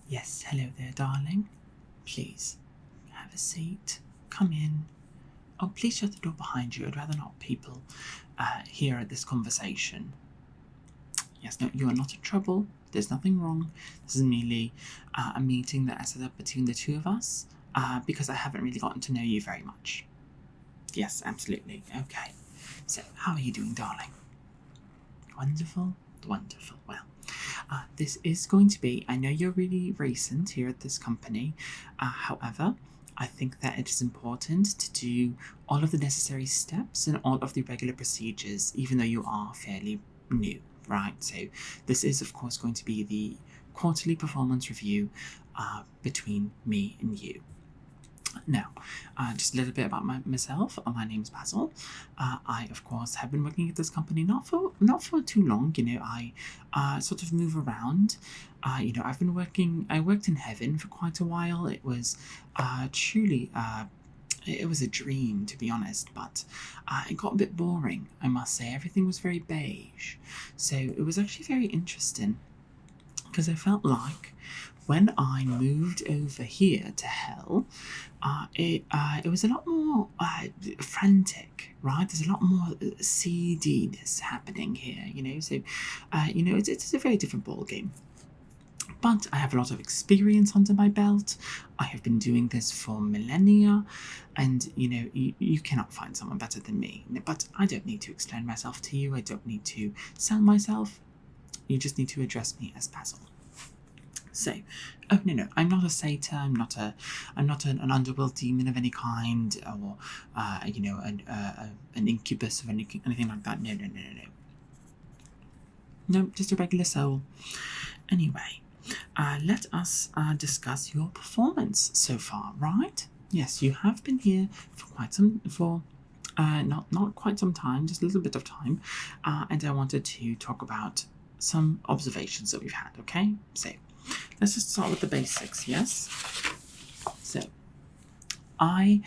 Yes, hello there, darling. Please, have a seat. Come in. Oh, please shut the door behind you. I'd rather not people hear this conversation. Yes, no, you are not in trouble. There's nothing wrong. This is merely a meeting that I set up between the two of us because I haven't really gotten to know you very much. Yes, absolutely. Okay. So, how are you doing, darling? Wonderful. Wonderful. Well, this is going to be, I know you're really recent here at this company, however, I think that it is important to do all of the necessary steps and all of the regular procedures, even though you are fairly new, right? So this is, of course, going to be the quarterly performance review between me and you. Now, just a little bit about myself. My name's Basil. I, of course, have been working at this company not for too long. You know, I sort of move around. I've been working. I worked in heaven for quite a while. It was truly. It was a dream, to be honest, but it got a bit boring, I must say. Everything was very beige. So it was actually very interesting because I felt like when I moved over here to hell, it was a lot more frantic, right? There's a lot more seediness happening here, you know. So, it's a very different ball game. But I have a lot of experience under my belt. I have been doing this for millennia, and you cannot find someone better than me. But I don't need to explain myself to you. I don't need to sell myself. You just need to address me as Basil. So, oh no, I'm not a satyr. I'm not an underworld demon of any kind, or an incubus or anything like that. No. No, just a regular soul. Anyway, let us discuss your performance so far. Right? Yes, you have been here for not quite some time, just a little bit of time, and I wanted to talk about some observations that we've had. Okay, so. Let's just start with the basics, yes? So, one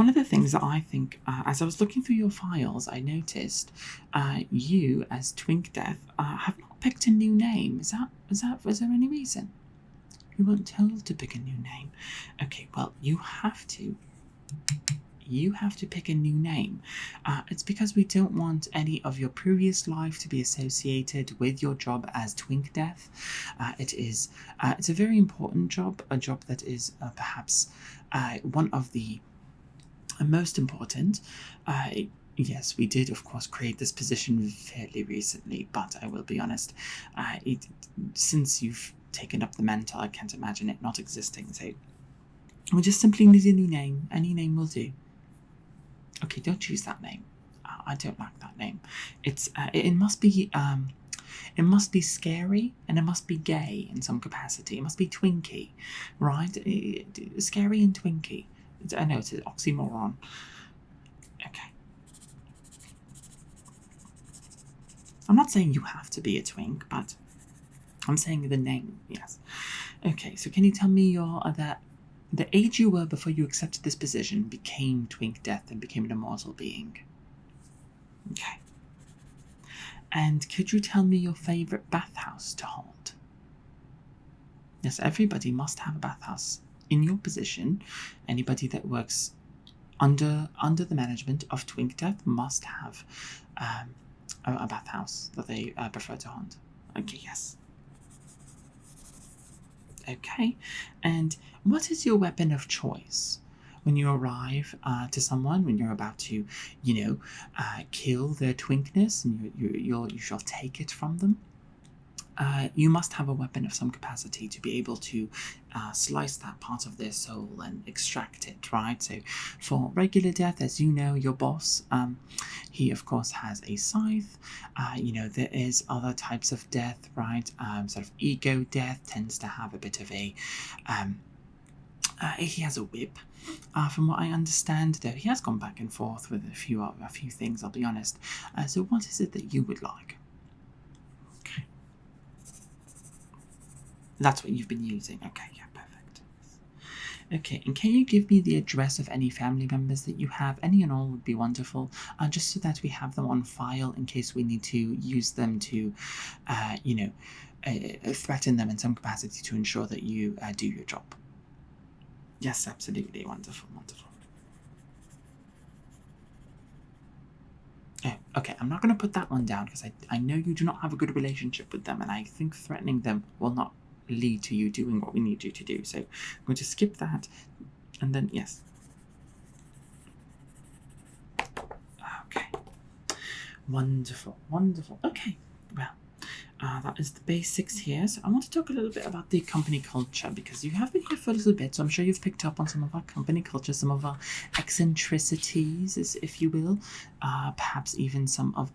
of the things that I think, as I was looking through your files, I noticed you, as Twink Death, have not picked a new name. Was there any reason? You weren't told to pick a new name. Okay, well, you have to. You have to pick a new name. It's because we don't want any of your previous life to be associated with your job as Twink Death. It's a very important job, a job that is perhaps one of the most important. Yes, we did, of course, create this position fairly recently, but I will be honest, since you've taken up the mantle, I can't imagine it not existing. So we just simply need a new name. Any name will do. Okay, don't choose that name. I don't like that name. It must be scary and it must be gay in some capacity. It must be Twinkie, right? Scary and Twinkie. I know it's an oxymoron. Okay. I'm not saying you have to be a twink, but I'm saying the name. Yes. Okay. So can you tell me the age you were before you accepted this position, became Twink Death, and became an immortal being? Okay. And could you tell me your favourite bathhouse to hold? Yes, everybody must have a bathhouse. In your position, anybody that works under the management of Twink Death must have a bathhouse that they prefer to haunt. Okay, yes. Okay, and what is your weapon of choice when you arrive to someone, when you're about to, kill their twinkness, and you shall take it from them? You must have a weapon of some capacity to be able to slice that part of their soul and extract it, right? So for regular death, as you know, your boss, he of course has a scythe. There is other types of death, right? Sort of ego death tends to have a bit of a... he has a whip, from what I understand, though he has gone back and forth with a few things, I'll be honest. So what is it that you would like? That's what you've been using. Okay, yeah, perfect. Okay, and can you give me the address of any family members that you have? Any and all would be wonderful, just so that we have them on file in case we need to use them to, threaten them in some capacity to ensure that you do your job. Yes, absolutely. Wonderful, wonderful. Oh, okay, I'm not going to put that one down because I know you do not have a good relationship with them, and I think threatening them will not lead to you doing what we need you to do. So I'm going to skip that, and then yes. Okay. Wonderful, wonderful. Okay, well, that is the basics here. So I want to talk a little bit about the company culture because you have been here for a little bit, so I'm sure you've picked up on some of our company culture, some of our eccentricities, if you will, perhaps even some of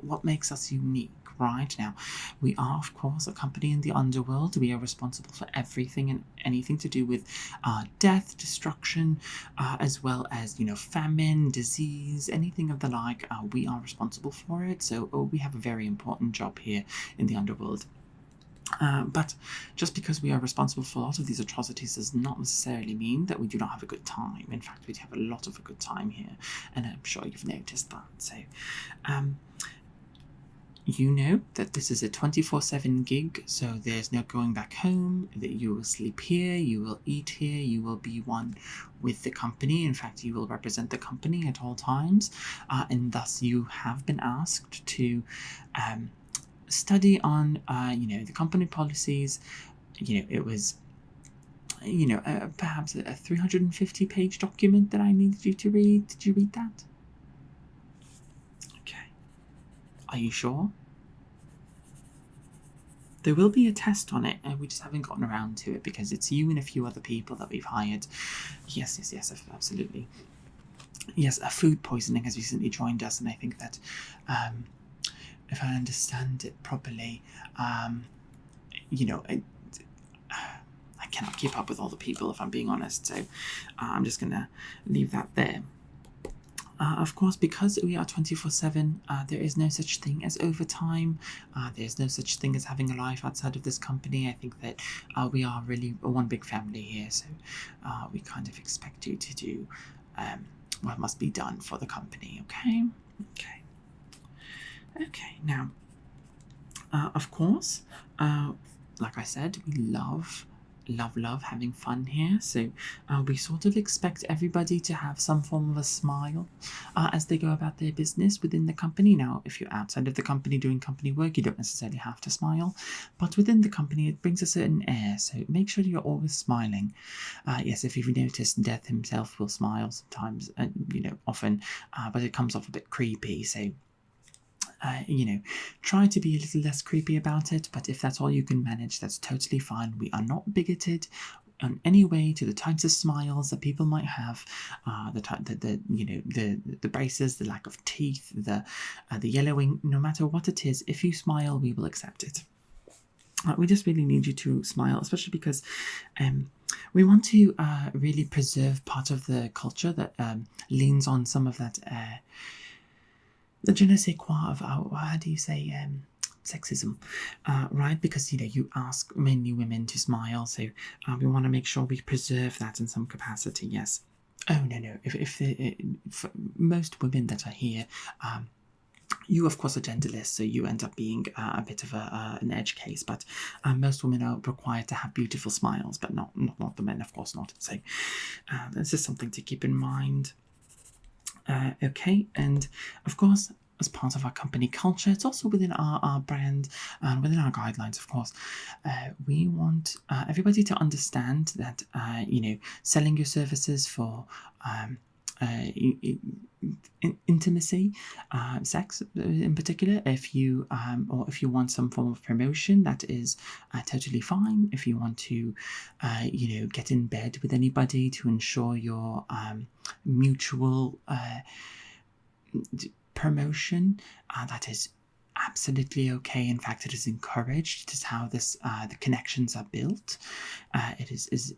what makes us unique. Right now, we are, of course, a company in the underworld. We are responsible for everything and anything to do with death, destruction, as well as, famine, disease, anything of the like. We are responsible for it. So we have a very important job here in the underworld. But just because we are responsible for a lot of these atrocities does not necessarily mean that we do not have a good time. In fact, we have a lot of a good time here, and I'm sure you've noticed that. So, you know that this is a 24/7 gig, so there's no going back home, that you will sleep here, you will eat here, you will be one with the company. In fact, you will represent the company at all times, and thus you have been asked to study on, the company policies. It was, perhaps a 350-page document that I needed you to read. Did you read that? Okay. Are you sure? There will be a test on it, and we just haven't gotten around to it because it's you and a few other people that we've hired. Yes, absolutely. Yes, a food poisoning has recently joined us, and I think that, if I understand it properly, I cannot keep up with all the people, if I'm being honest, so I'm just going to leave that there. Of course, because we are 24/7, there is no such thing as overtime. There's no such thing as having a life outside of this company. I think that we are really one big family here, so we kind of expect you to do what must be done for the company, okay? Okay, now, of course, like I said, we love having fun here, so we sort of expect everybody to have some form of a smile as they go about their business within the company. Now, if you're outside of the company doing company work, you don't necessarily have to smile, but within the company it brings a certain air, so make sure you're always smiling. Yes, if you've noticed, Death himself will smile sometimes, often, but it comes off a bit creepy, so try to be a little less creepy about it, but if that's all you can manage, that's totally fine. We are not bigoted in any way to the types of smiles that people might have, the braces, the lack of teeth, the yellowing. No matter what it is, if you smile, we will accept it. We just really need you to smile, especially because we want to really preserve part of the culture that leans on some of that the je ne sais quoi of, how do you say, sexism, right? Because, you ask mainly women to smile, so we want to make sure we preserve that in some capacity, yes. Oh, no. If for most women that are here, you, of course, are genderless, so you end up being a bit of an edge case, but most women are required to have beautiful smiles, but not the men, of course not. So this is something to keep in mind. Okay, and of course, as part of our company culture, it's also within our brand and within our guidelines, of course. We want everybody to understand that, selling your services for intimacy, sex in particular, if you want some form of promotion, that is totally fine. If you want to get in bed with anybody to ensure your mutual promotion, that is absolutely okay. In fact, it is encouraged. It is how this the connections are built. It is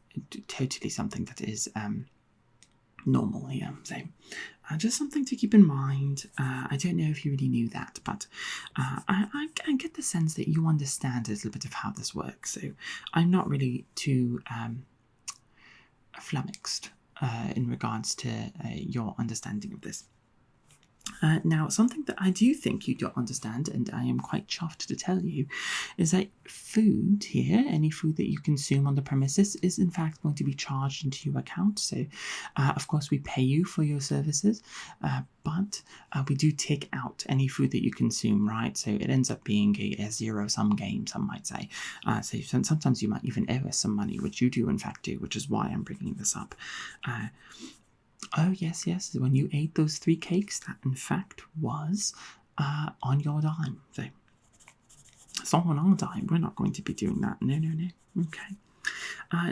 totally something that is normal here. So just something to keep in mind. I don't know if you really knew that, but I get the sense that you understand a little bit of how this works. So I'm not really too flummoxed in regards to your understanding of this. Now, something that I do think you don't understand, and I am quite chuffed to tell you, is that food here, any food that you consume on the premises, is in fact going to be charged into your account. So, of course, we pay you for your services, but we do take out any food that you consume, right? So it ends up being a zero-sum game, some might say. So sometimes you might even owe us some money, which you do in fact do, which is why I'm bringing this up. Oh, yes, yes. When you ate those 3 cakes, that in fact was on your dime. So it's not on our dime. We're not going to be doing that. No, no, no. Okay.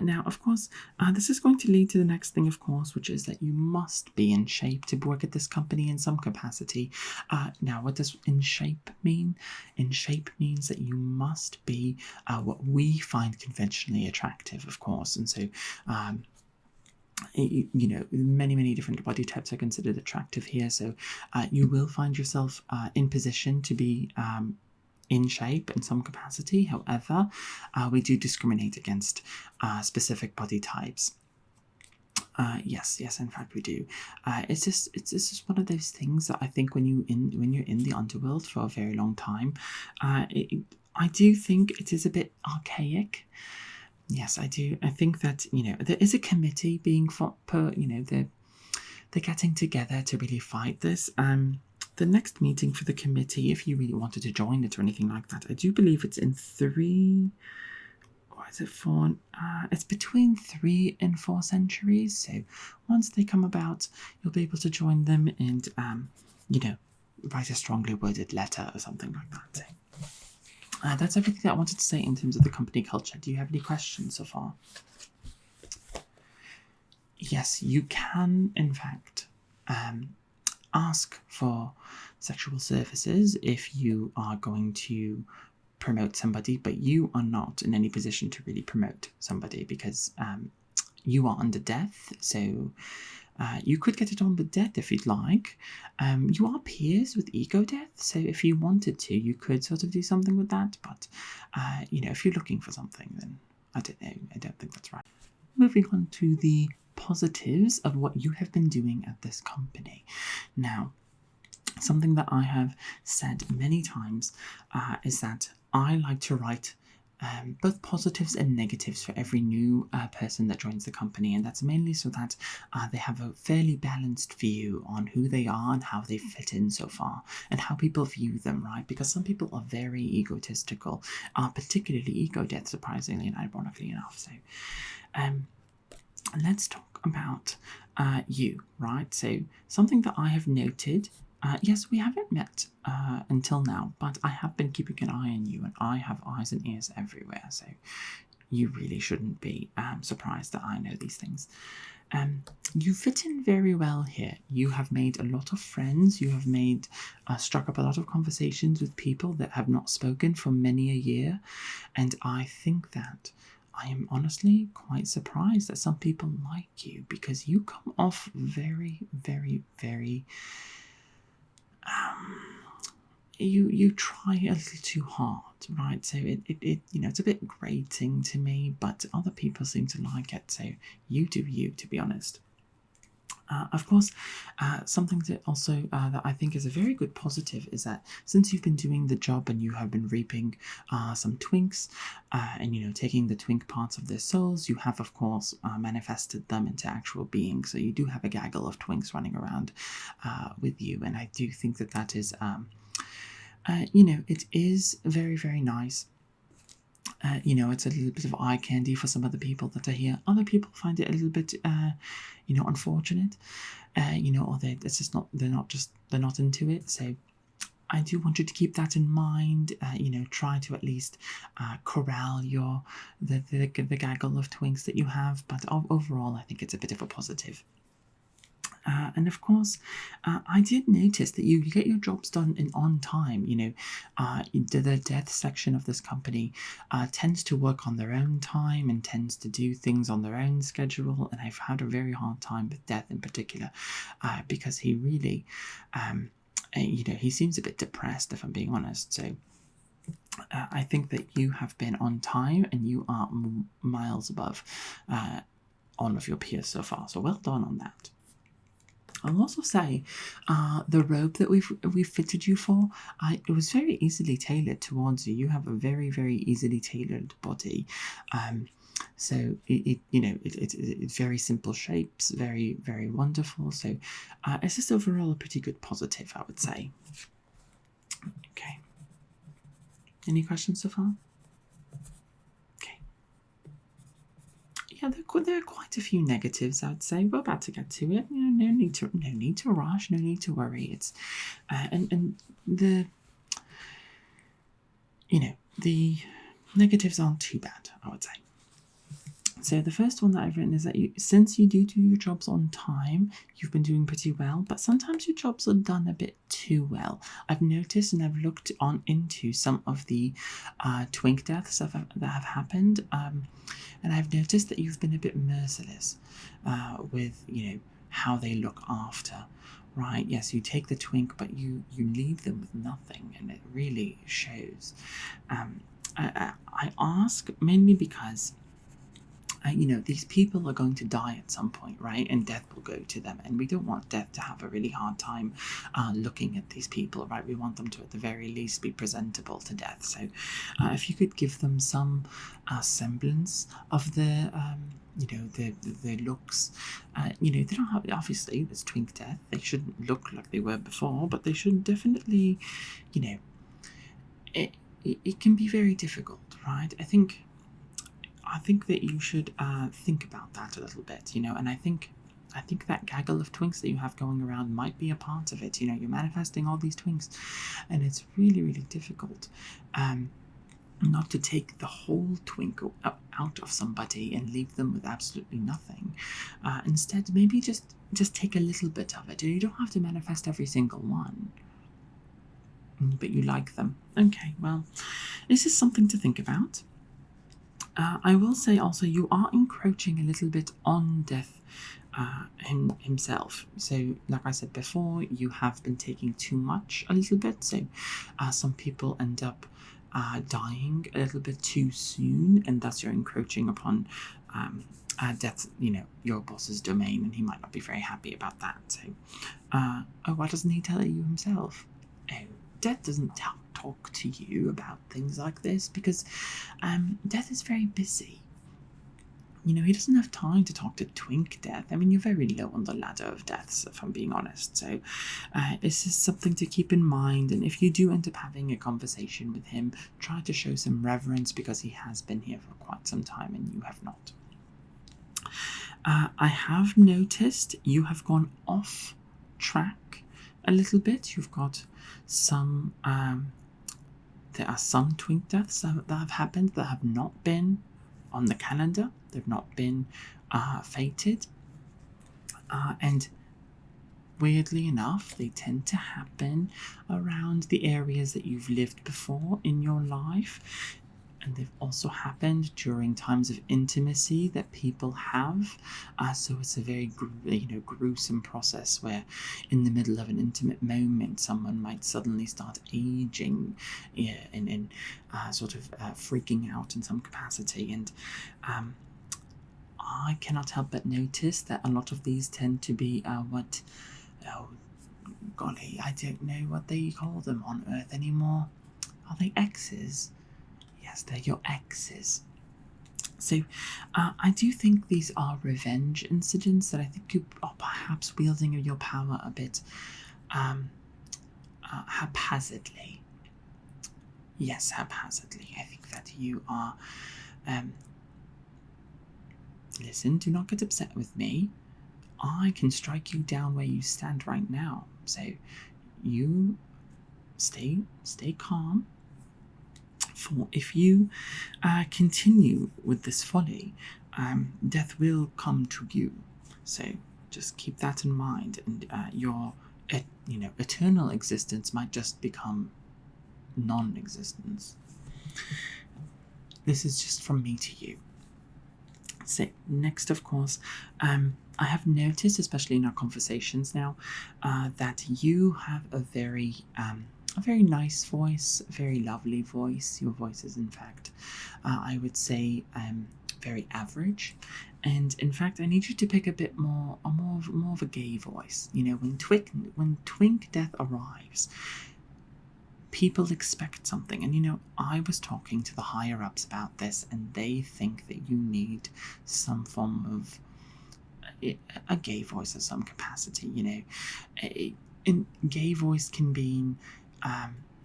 Now, of course, this is going to lead to the next thing, of course, which is that you must be in shape to work at this company in some capacity. Now, what does in shape mean? In shape means that you must be what we find conventionally attractive, of course. And so, you know, many different body types are considered attractive here, so you will find yourself in position to be in shape in some capacity. However, we do discriminate against specific body types. Yes, in fact we do. It's just one of those things that I think when you're in the underworld for a very long time, I do think it is a bit archaic. Yes, I do. I think that, you know, there is a committee being you know, they're getting together to really fight this. The next meeting for the committee, if you really wanted to join it or anything like that, I do believe it's in 3, or is it 4? It's between 3 and 4 centuries. So once they come about, you'll be able to join them and, you know, write a strongly worded letter or something like that. So, that's everything that I wanted to say in terms of the company culture. Do you have any questions so far? Yes, you can, in fact, ask for sexual services if you are going to promote somebody, but you are not in any position to really promote somebody because you are under death. So you could get it on with death if you'd like. You are peers with ego death, so if you wanted to, you could sort of do something with that. But you know, if you're looking for something, then I don't know. I don't think that's right. Moving on to the positives of what you have been doing at this company. Now, something that I have said many times is that I like to write both positives and negatives for every new person that joins the company, and that's mainly so that they have a fairly balanced view on who they are and how they fit in so far, and how people view them, right? Because some people are very egotistical, particularly ego death, surprisingly and ironically enough. So, let's talk about you, right? So, something that I have noted. Yes, we haven't met until now, but I have been keeping an eye on you, and I have eyes and ears everywhere, so you really shouldn't be surprised that I know these things. You fit in very well here. You have made a lot of friends. You have struck up a lot of conversations with people that have not spoken for many a year, and I think that I am honestly quite surprised that some people like you, because you come off very, very, very... you try a little too hard, right? So it you know, it's a bit grating to me, but other people seem to like it. So you do you, to be honest. Of course, something that also that I think is a very good positive is that since you've been doing the job and you have been reaping some twinks and, you know, taking the twink parts of their souls, you have, of course, manifested them into actual beings. So you do have a gaggle of twinks running around with you, and I do think that that is, you know, it is very, very nice. You know, it's a little bit of eye candy for some of the people that are here. Other people find it a little bit, you know, unfortunate. You know, or it's just not. They're not into it. So I do want you to keep that in mind. You know, try to at least corral the gaggle of twinks that you have. But overall, I think it's a bit of a positive. And of course, I did notice that you get your jobs done on time. You know, the death section of this company tends to work on their own time and tends to do things on their own schedule. And I've had a very hard time with Death in particular because he really, you know, he seems a bit depressed, if I'm being honest. So I think that you have been on time and you are miles above all of your peers so far. So well done on that. I'll also say the robe that we've fitted you for, it was very easily tailored towards you. You have a very, very easily tailored body. So it's very simple shapes, very, very wonderful. So it's just overall a pretty good positive, I would say. Okay. Any questions so far? Okay. Yeah, there are quite a few negatives, I would say. We're about to get to it. No need to rush. No need to worry. It's and the the negatives aren't too bad, I would say. So the first one that I've written is that since you do your jobs on time, you've been doing pretty well, but sometimes your jobs are done a bit too well. I've noticed and I've looked into some of the Twink deaths that have happened, and I've noticed that you've been a bit merciless with, how they look after. Right, yes, you take the Twink, but you leave them with nothing, and it really shows. I ask mainly because these people are going to die at some point, right? And death will go to them. And we don't want death to have a really hard time looking at these people, right? We want them to, at the very least, be presentable to death. So if you could give them some semblance of the looks, they don't have, obviously, there's Twink death. They shouldn't look like they were before, but they should definitely, it can be very difficult, right? I think that you should think about that a little bit, and I think that gaggle of Twinks that you have going around might be a part of it. You're manifesting all these Twinks, and it's really, really difficult not to take the whole Twink out of somebody and leave them with absolutely nothing. Instead, maybe just take a little bit of it. You don't have to manifest every single one, but you like them. Okay, well, this is something to think about. I will say also you are encroaching a little bit on Death himself. So, like I said before, you have been taking too much a little bit. So, some people end up dying a little bit too soon, and thus you're encroaching upon Death, your boss's domain, and he might not be very happy about that. So, why doesn't he tell you himself? Oh, Death doesn't talk to you about things like this because Death is very busy. He doesn't have time to talk to Twink Death. I mean, you're very low on the ladder of deaths, if I'm being honest. So this is something to keep in mind. And if you do end up having a conversation with him, try to show some reverence because he has been here for quite some time and you have not. I have noticed you have gone off track a little bit. You've got some there are some Twink deaths that have happened that have not been on the calendar. They've not been fated, and weirdly enough, they tend to happen around the areas that you've lived before in your life. And they've also happened during times of intimacy that people have. So it's a very gruesome process where in the middle of an intimate moment, someone might suddenly start aging and sort of freaking out in some capacity. And I cannot help but notice that a lot of these tend to be golly, I don't know what they call them on Earth anymore. Are they exes? Yes, they're your exes. So I do think these are revenge incidents that I think you are perhaps wielding your power a bit haphazardly. Yes, haphazardly. I think that you are... listen, do not get upset with me. I can strike you down where you stand right now. So you stay calm. For if you continue with this folly, death will come to you. So just keep that in mind, and your eternal existence might just become non-existence. This is just from me to you. So next, of course, I have noticed, especially in our conversations now, that you have a very nice voice, a very lovely voice. Your voice is, in fact, I would say, very average, and in fact, I need you to pick a bit more of a gay voice. You know, when Twink death arrives, people expect something, and you know, I was talking to the higher ups about this, and they think that you need some form of a gay voice of some capacity. You know, a gay voice can be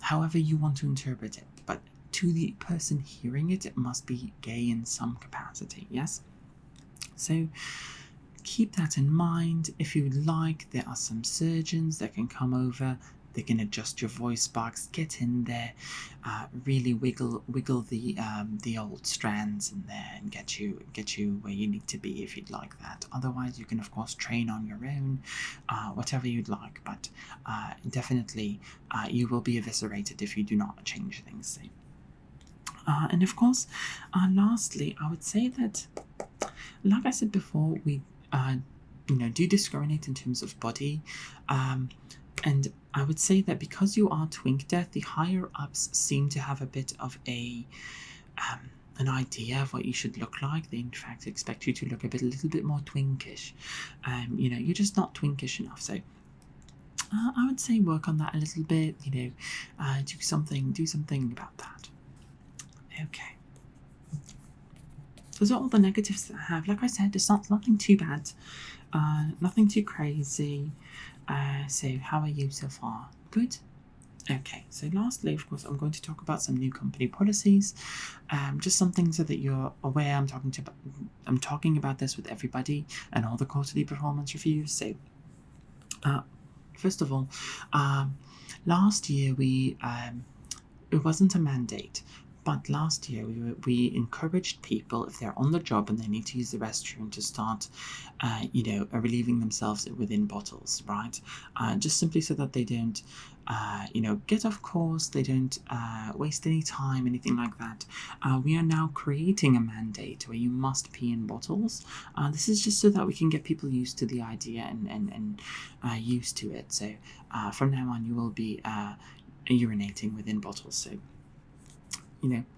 however you want to interpret it, but to the person hearing it, it must be gay in some capacity. Yes, so keep that in mind. If you like, there are some surgeons that can come over. They can adjust your voice box, get in there, really wiggle the old strands in there, and get you where you need to be if you'd like that. Otherwise, you can of course train on your own, whatever you'd like. But definitely, you will be eviscerated if you do not change things. So. And of course, lastly, I would say that, like I said before, we do discriminate in terms of body. And I would say that because you are Twink Death, the higher ups seem to have a bit of an idea of what you should look like. They in fact expect you to look a little bit more twinkish. You're just not twinkish enough. So I would say work on that a little bit. Do something about that. Okay. Those are all the negatives that I have. Like I said, it's nothing too bad, nothing too crazy. So how are you so far? Good? Okay, so lastly, of course, I'm going to talk about some new company policies. Just something so that you're aware. I'm talking about this with everybody and all the quarterly performance reviews. So, first of all, last year it wasn't a mandate. But last year we encouraged people, if they're on the job and they need to use the restroom, to start, relieving themselves within bottles, right? Just simply so that they don't, get off course, they don't waste any time, anything like that. We are now creating a mandate where you must pee in bottles. This is just so that we can get people used to the idea and used to it. So from now on, you will be urinating within bottles. So.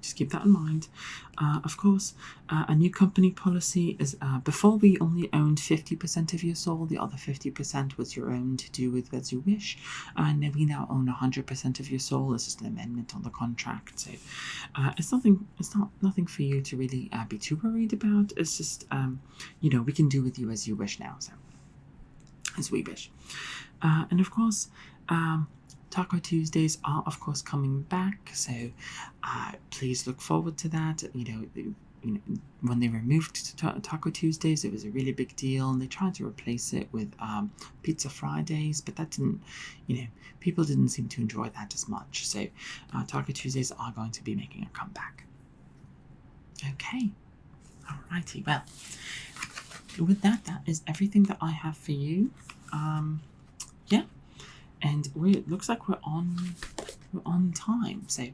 Just keep that in mind. Of course, a new company policy is before we only owned 50% of your soul. The other 50% was your own to do with as you wish. And we now own 100% of your soul. This is an amendment on the contract. So it's not nothing for you to really be too worried about. It's just, we can do with you as you wish now. So as we wish. And of course, Taco Tuesdays are, of course, coming back, so please look forward to that. When they removed Taco Tuesdays, it was a really big deal, and they tried to replace it with Pizza Fridays, but that didn't, people didn't seem to enjoy that as much. So Taco Tuesdays are going to be making a comeback. Okay, alrighty. Well, with that is everything that I have for you. Yeah. And it looks like we're on time, so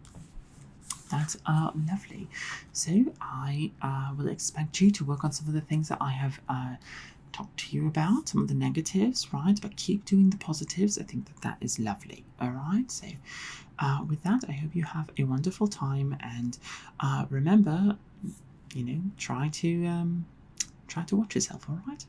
that's lovely. So I will expect you to work on some of the things that I have talked to you about, some of the negatives, right? But keep doing the positives. I think that is lovely. All right. So with that, I hope you have a wonderful time, and remember, try to watch yourself. All right.